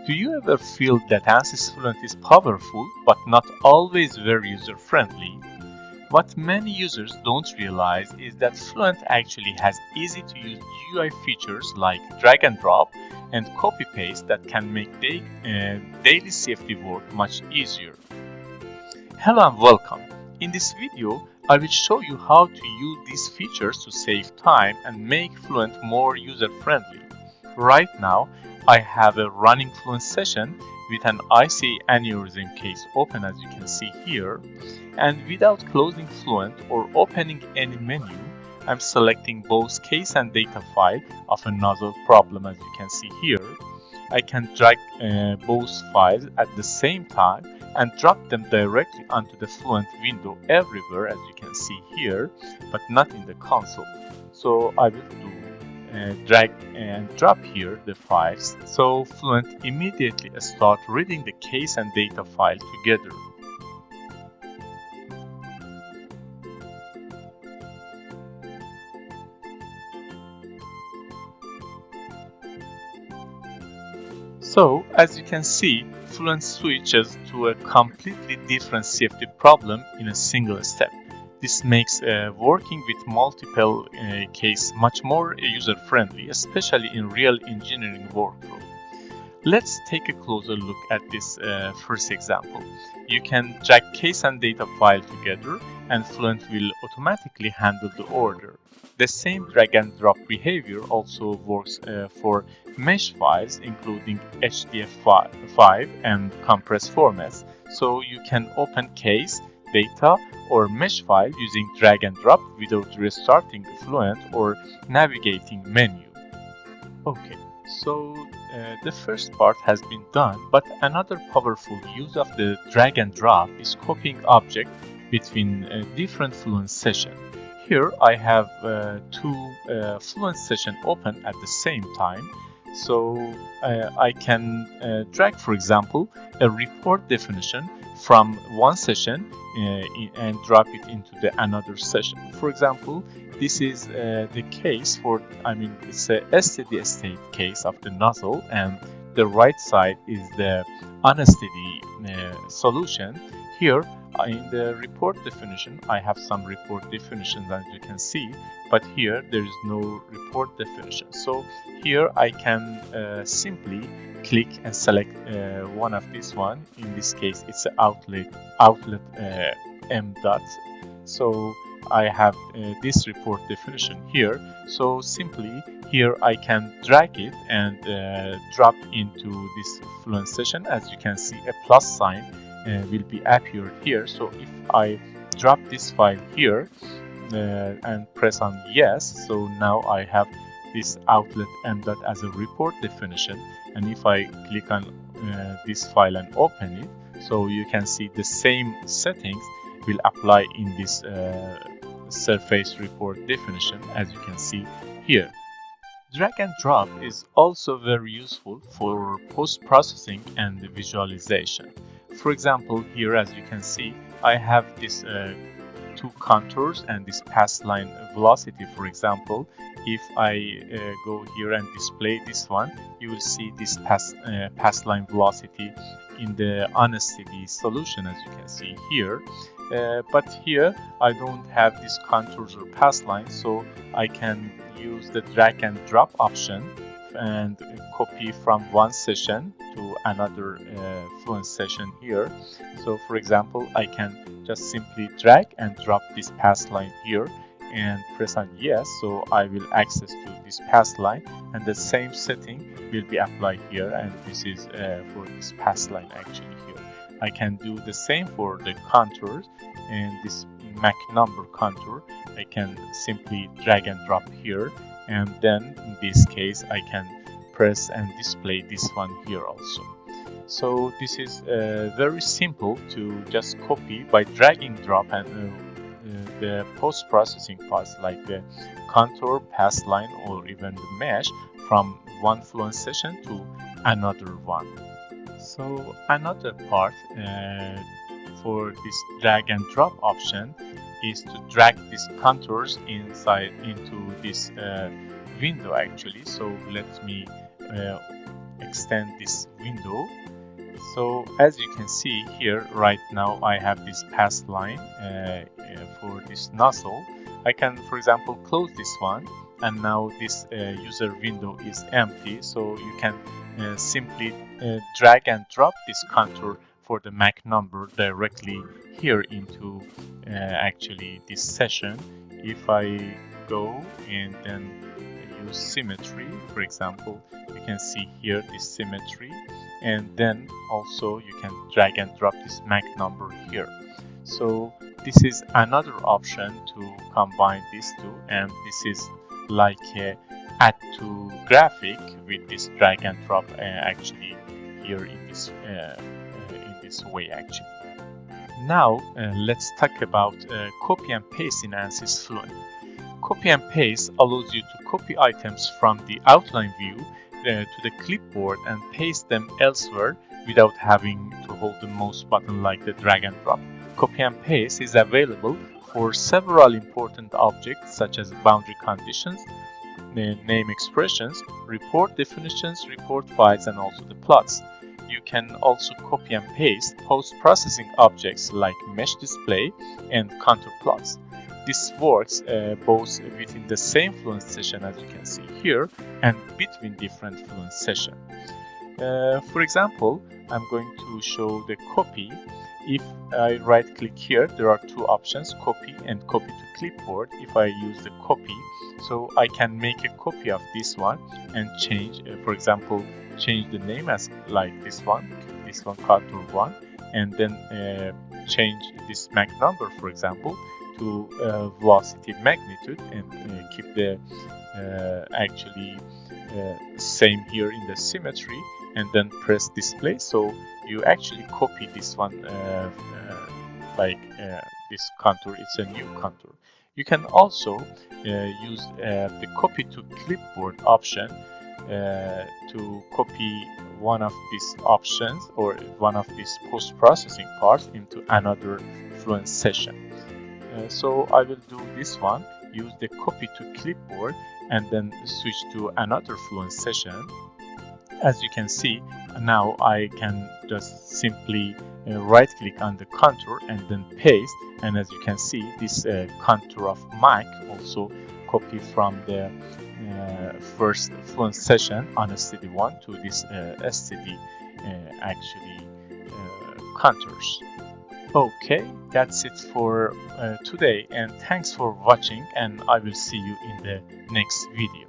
Do you ever feel that Ansys Fluent is powerful but not always very user-friendly? What many users don't realize is that Fluent actually has easy-to-use GUI features like drag and drop and copy-paste that can make daily CFD work much easier. Hello and welcome. In this video, I will show you how to use these features to save time and make Fluent more user-friendly. Right now, I have a running Fluent session with an IC aneurysm case open, as you can see here, and without closing Fluent or opening any menu, I'm selecting both case and data file of a nozzle problem, as you can see here. I can drag both files at the same time and drop them directly onto the Fluent window everywhere, as you can see here, but not in the console. So I will do drag and drop here the files, so Fluent immediately start reading the case and data file together. So, as you can see, Fluent switches to a completely different CFD problem in a single step. This makes working with multiple cases much more user-friendly, especially in real engineering workflow. Let's take a closer look at this first example. You can drag case and data file together, and Fluent will automatically handle the order. The same drag and drop behavior also works for mesh files, including HDF5 and compressed formats. So you can open case, data, or mesh file using drag and drop without restarting Fluent or navigating menu. Okay, so the first part has been done, but another powerful use of the drag and drop is copying objects between different Fluent sessions. Here I have two Fluent sessions open at the same time, so I can drag, for example, a report definition from one session and drop it into the another session. For example, this is the case for, it's a steady state case of the nozzle, and the right side is the unsteady solution. Here in the report definition, I have some report definitions, as you can see, but here there is no report definition. So here I can simply click and select one of this one. In this case, it's an outlet M dot. So I have this report definition here. So simply here I can drag it and drop into this Fluent session. As you can see, a plus sign will be appeared here. So if I drop this file here and press on yes, so now I have this outlet M dot as a report definition, and if I click on this file and open it, so you can see the same settings will apply in this surface report definition, as you can see here. Drag and drop is also very useful for post-processing and visualization. For example, here as you can see, I have this two contours and this pass line velocity. For example, if I go here and display this one, you will see this pass line velocity in the unsteady solution, as you can see here. But here I don't have these contours or pass lines, so I can use the drag and drop option and copy from one session to another Fluent session here. So for example, I can just simply drag and drop this pass line here and press on yes, so I will access to this pass line, and the same setting will be applied here, and this is for this pass line actually here. I can do the same for the contours, and this Mach number contour I can simply drag and drop here, and then in this case I can press and display this one here also. So this is very simple to just copy by dragging drop and the post-processing parts like the contour, pass line, or even the mesh from one Fluent session to another one. So another part for this drag and drop option is to drag these contours inside into this window actually. So let me extend this window. So as you can see here, right now I have this pass line for this nozzle. I can, for example, close this one, and now this user window is empty. So you can simply drag and drop this contour for the MAC number directly here into actually this session. If I go and then use symmetry, for example, you can see here this symmetry, and then also you can drag and drop this MAC number here. So this is another option to combine these two, and this is like a add to graphic with this drag and drop actually here in this way actually. Now let's talk about copy and paste in Ansys Fluent. Copy and paste allows you to copy items from the outline view to the clipboard and paste them elsewhere without having to hold the mouse button like the drag and drop. Copy and paste is available for several important objects such as boundary conditions, name expressions, report definitions, report files, and also the plots. You can also copy and paste post-processing objects like mesh display and contour plots. This works both within the same Fluent session, as you can see here, and between different Fluent sessions. For example, I'm going to show the copy. If I right click here, there are two options, copy and copy to clipboard. If I use the copy, so I can make a copy of this one and change, for example, change the name as like this one contour 1, and then change this MAC number, for example, to velocity magnitude, and keep the actually same here in the symmetry, and then press display. So you actually copy this one like this contour. It's a new contour. You can also use the copy to clipboard option to copy one of these options or one of these post-processing parts into another Fluent session. So I will do this one, use the copy to clipboard, and then switch to another Fluent session. As you can see, now I can just simply right click on the contour and then paste, and as you can see, this contour of MAC also copy from the first Fluent session on STD1 to this STD actually contours. Okay, that's it for today, and thanks for watching, and I will see you in the next video.